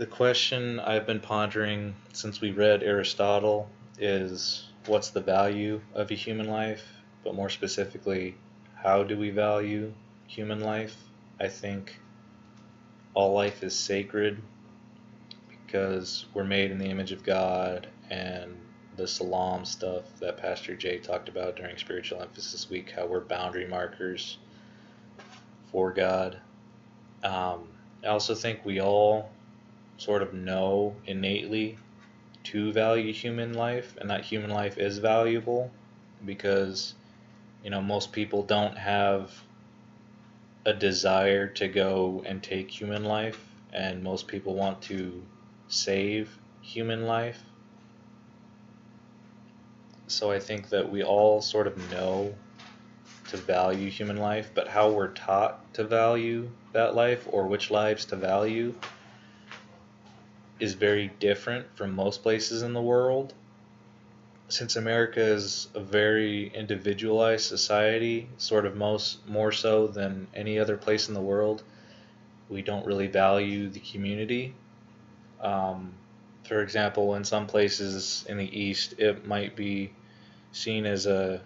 The question I've been pondering since we read Aristotle is what's the value of a human life? But more specifically, how do we value human life? I think all life is sacred because we're made in the image of God, and the Salam stuff that Pastor Jay talked about during Spiritual Emphasis Week, how we're boundary markers for God. I also think we all sort of know innately to value human life and that human life is valuable because most people don't have a desire to go and take human life, and most people want to save human life. So I think that we all sort of know to value human life, but how we're taught to value that life or which lives to value is very different from most places in the world. Since America is a very individualized society, sort of more so than any other place in the world, we don't really value the community. For example, in some places in the East, it might be seen as a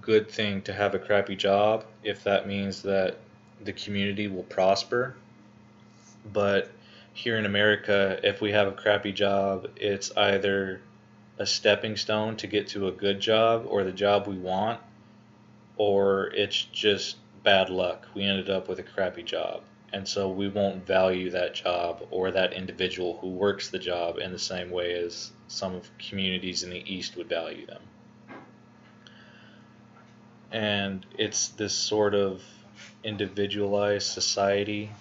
good thing to have a crappy job if that means that the community will prosper. But here in America, if we have a crappy job, it's either a stepping stone to get to a good job or the job we want, or it's just bad luck. We ended up with a crappy job. And so we won't value that job or that individual who works the job in the same way as some communities in the East would value them. And it's this sort of individualized society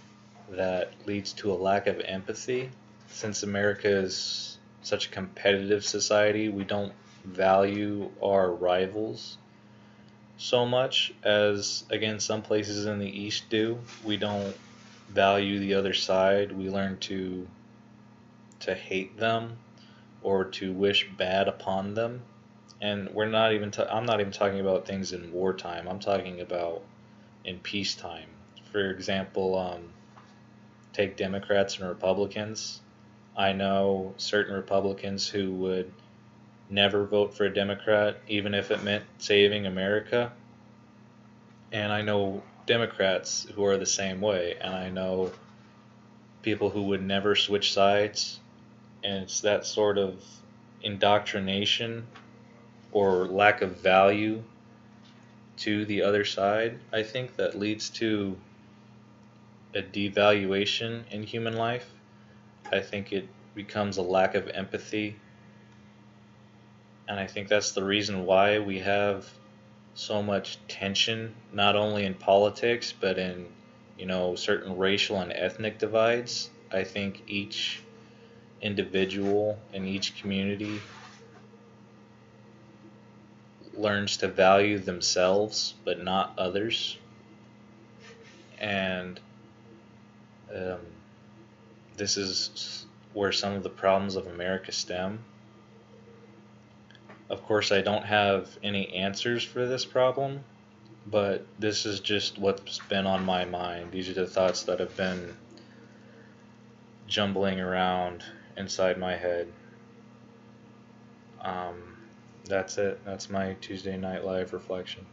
that leads to a lack of empathy. Since America is such a competitive society, we don't value our rivals so much as, again, some places in the East do. We don't value the other side. We learn to hate them or to wish bad upon them. And I'm not even talking about things in wartime. I'm talking about in peacetime. For example, take Democrats and Republicans. I know certain Republicans who would never vote for a Democrat, even if it meant saving America. And I know Democrats who are the same way. And I know people who would never switch sides. And it's that sort of indoctrination or lack of value to the other side, I think, that leads to a devaluation in human life. I think it becomes a lack of empathy. And I think that's the reason why we have so much tension, not only in politics, but in, certain racial and ethnic divides. I think each individual in each community learns to value themselves, but not others. And um, this is where some of the problems of America stem. Of course, I don't have any answers for this problem, but this is just what's been on my mind. These are the thoughts that have been jumbling around inside my head. Um, that's it. That's my Tuesday Night Live reflection.